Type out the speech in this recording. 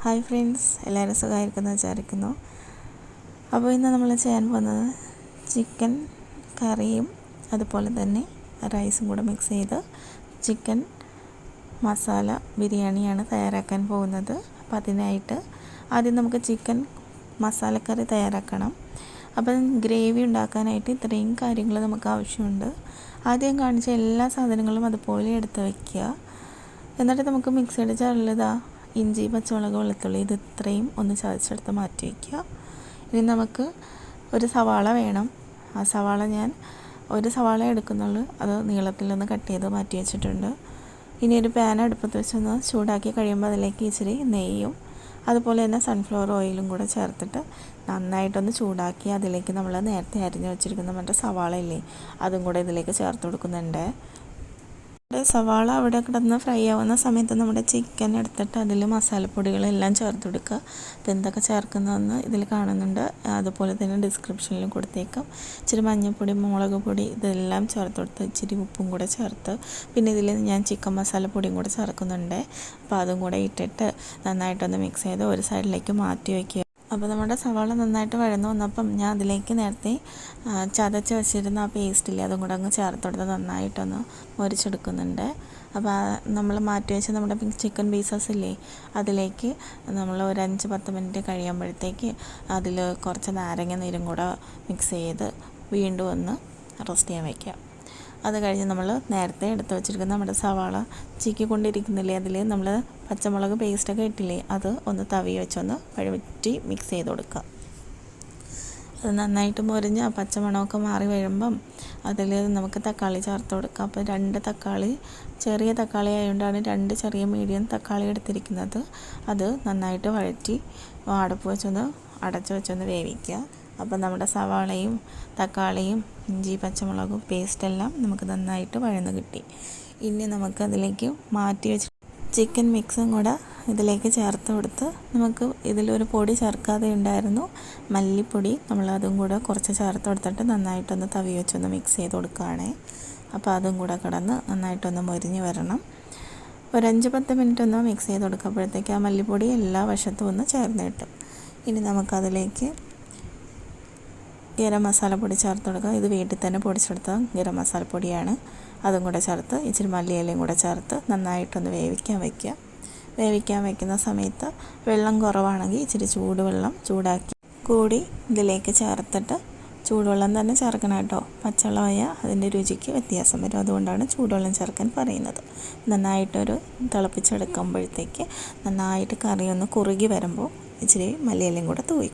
Hi friends, എല്ലാവരും സുഖമായിരിക്കുമെന്ന് വിചാരിക്കുന്നു. അപ്പോൾ ഇന്ന് നമ്മൾ ചെയ്യാൻ പോകുന്നത് ചിക്കൻ കറിയും അതുപോലെ തന്നെ റൈസും കൂടെ മിക്സ് ചെയ്ത് ചിക്കൻ മസാല ബിരിയാണിയാണ് തയ്യാറാക്കാൻ പോകുന്നത്. അപ്പോൾ അതിനായിട്ട് ആദ്യം നമുക്ക് ചിക്കൻ മസാലക്കറി തയ്യാറാക്കണം. അപ്പം ഗ്രേവി ഉണ്ടാക്കാനായിട്ട് ഇത്രയും കാര്യങ്ങൾ നമുക്ക് ആവശ്യമുണ്ട്. ആദ്യം കാണിച്ച എല്ലാ സാധനങ്ങളും അതുപോലെ എടുത്ത് വയ്ക്കുക. എന്നിട്ട് നമുക്ക് മിക്സിയുടെ ജാറിലിതാ ഇഞ്ചി, പച്ചമുളക്, വെളുത്തുള്ളി ഇത് ഇത്രയും ഒന്ന് ചതച്ചെടുത്ത് മാറ്റി വയ്ക്കുക. ഇനി നമുക്ക് ഒരു സവാള വേണം. ആ സവാള ഞാൻ ഒരു സവാള എടുക്കുന്നുള്ളൂ, അത് നീളത്തിലൊന്ന് കട്ട് ചെയ്ത് മാറ്റി വെച്ചിട്ടുണ്ട്. ഇനി ഒരു പാൻ അടുപ്പത്ത് വെച്ചൊന്ന് ചൂടാക്കി കഴിയുമ്പോൾ അതിലേക്ക് ഇച്ചിരി നെയ്യും അതുപോലെ തന്നെ സൺഫ്ലവർ ഓയിലും കൂടെ ചേർത്തിട്ട് നന്നായിട്ടൊന്ന് ചൂടാക്കി അതിലേക്ക് നമ്മൾ നേരത്തെ അരിഞ്ഞ് വെച്ചിരിക്കുന്ന മറ്റേ സവാള ഇല്ലേ, അതും കൂടെ ഇതിലേക്ക് ചേർത്ത് കൊടുക്കുന്നുണ്ട്. സവാള അവിടെ കിടന്ന് ഫ്രൈ ആവുന്ന സമയത്ത് നമ്മുടെ ചിക്കൻ എടുത്തിട്ട് അതിൽ മസാലപ്പൊടികളെല്ലാം ചേർത്ത് കൊടുക്കുക. അപ്പോൾ എന്തൊക്കെ ചേർക്കുന്നതെന്ന് ഇതിൽ കാണുന്നുണ്ട്, അതുപോലെ തന്നെ ഡിസ്ക്രിപ്ഷനിലും കൊടുത്തേക്കാം. ഇച്ചിരി മഞ്ഞൾപ്പൊടി, മുളക് പൊടി ഇതെല്ലാം ചേർത്ത് കൊടുത്ത് ഇച്ചിരി ഉപ്പും കൂടെ ചേർത്ത് പിന്നെ ഇതിൽ ഞാൻ ചിക്കൻ മസാലപ്പൊടിയും കൂടെ ചേർക്കുന്നുണ്ട്. അപ്പോൾ അതും കൂടെ ഇട്ടിട്ട് നന്നായിട്ടൊന്ന് മിക്സ് ചെയ്ത് ഒരു സൈഡിലേക്ക് മാറ്റി വയ്ക്കുക. അപ്പോൾ നമ്മുടെ സവാള നന്നായിട്ട് വഴന്നു വന്നപ്പം ഞാൻ അതിലേക്ക് നേരത്തെ ചതച്ച് വെച്ചിരുന്ന ആ പേസ്റ്റില്ലേ അതും കൂടെ അങ്ങ് ചേർത്ത് കൊടുത്ത് നന്നായിട്ടൊന്ന് മുരിച്ചെടുക്കുന്നുണ്ട്. അപ്പോൾ നമ്മൾ മാറ്റി വെച്ച് നമ്മുടെ ചിക്കൻ പീസസ് ഇല്ലേ അതിലേക്ക് നമ്മൾ ഒരു 5-10 മിനിറ്റ് കഴിയുമ്പോഴത്തേക്ക് അതിൽ കുറച്ച് നാരങ്ങ നീരും കൂടെ മിക്സ് ചെയ്ത് വീണ്ടും ഒന്ന് റെസ്റ്റ് ചെയ്യാൻ വയ്ക്കുക. അത് കഴിഞ്ഞ് നമ്മൾ നേരത്തെ എടുത്ത് വെച്ചിരിക്കുന്ന നമ്മുടെ സവാള ചിക്കിക്കൊണ്ടിരിക്കുന്നില്ലേ, അതിൽ നമ്മൾ പച്ചമുളക് പേസ്റ്റൊക്കെ ഇട്ടില്ലേ അത് ഒന്ന് തവി വെച്ചൊന്ന് വഴറ്റി മിക്സ് ചെയ്ത് കൊടുക്കുക. അത് നന്നായിട്ട് മുരിഞ്ഞ് ആ പച്ചമണമൊക്കെ മാറി വരുമ്പം അതിൽ നമുക്ക് തക്കാളി ചേർത്ത് കൊടുക്കാം. അപ്പോൾ 2 തക്കാളി, ചെറിയ തക്കാളി ആയതുകൊണ്ടാണ് 2 ചെറിയ മീഡിയം തക്കാളി എടുത്തിരിക്കുന്നത്. അത് നന്നായിട്ട് വഴറ്റി അടുപ്പ് വെച്ചൊന്ന് അടച്ച് വെച്ചൊന്ന് വേവിക്കുക. അപ്പം നമ്മുടെ സവാളയും തക്കാളിയും ഇഞ്ചി പച്ചമുളകും പേസ്റ്റെല്ലാം നമുക്ക് നന്നായിട്ട് വഴന്ന് കിട്ടി. ഇനി നമുക്കതിലേക്ക് മാറ്റി വെച്ച് ചിക്കൻ മിക്സും കൂടെ ഇതിലേക്ക് ചേർത്ത് കൊടുത്ത് നമുക്ക് ഇതിലൊരു പൊടി ചേർക്കാതെ ഉണ്ടായിരുന്നു, മല്ലിപ്പൊടി. നമ്മളതും കൂടെ കുറച്ച് ചേർത്ത് കൊടുത്തിട്ട് നന്നായിട്ടൊന്ന് തവി വെച്ചൊന്ന് മിക്സ് ചെയ്ത് കൊടുക്കുകയാണേ. അപ്പോൾ അതും കൂടെ കിടന്ന് നന്നായിട്ടൊന്ന് മൊരിഞ്ഞ് വരണം. ഒരു 5-10 മിനിറ്റ് ഒന്ന് മിക്സ് ചെയ്ത് കൊടുക്കുമ്പോഴത്തേക്ക് ആ മല്ലിപ്പൊടി എല്ലാ വശത്തും ഒന്ന് ചേർന്ന് കിട്ടും. ഇനി നമുക്കതിലേക്ക് ഗരം മസാലപ്പൊടി ചേർത്ത് കൊടുക്കുക. ഇത് വീട്ടിൽ തന്നെ പൊടിച്ചെടുത്ത ഗരം മസാലപ്പൊടിയാണ്. അതും കൂടെ ചേർത്ത് ഇച്ചിരി മല്ലിയിലയും കൂടെ ചേർത്ത് നന്നായിട്ടൊന്ന് വേവിക്കാൻ വയ്ക്കുക. വേവിക്കാൻ വയ്ക്കുന്ന സമയത്ത് വെള്ളം കുറവാണെങ്കിൽ ഇച്ചിരി ചൂടുവെള്ളം ചൂടാക്കി കൂടി ഇതിലേക്ക് ചേർത്തിട്ട് ചൂടുവെള്ളം തന്നെ ചേർക്കണം കേട്ടോ. പച്ചവെള്ളമായ അതിൻ്റെ രുചിക്ക് വ്യത്യാസം വരും, അതുകൊണ്ടാണ് ചൂടുവെള്ളം ചേർക്കാൻ പറയുന്നത്. നന്നായിട്ടൊരു തിളപ്പിച്ചെടുക്കുമ്പോഴത്തേക്ക് നന്നായിട്ട് കറി ഒന്ന് കുറുകി വരുമ്പോൾ ഇച്ചിരി മല്ലിയിലയും കൂടെ തൂവി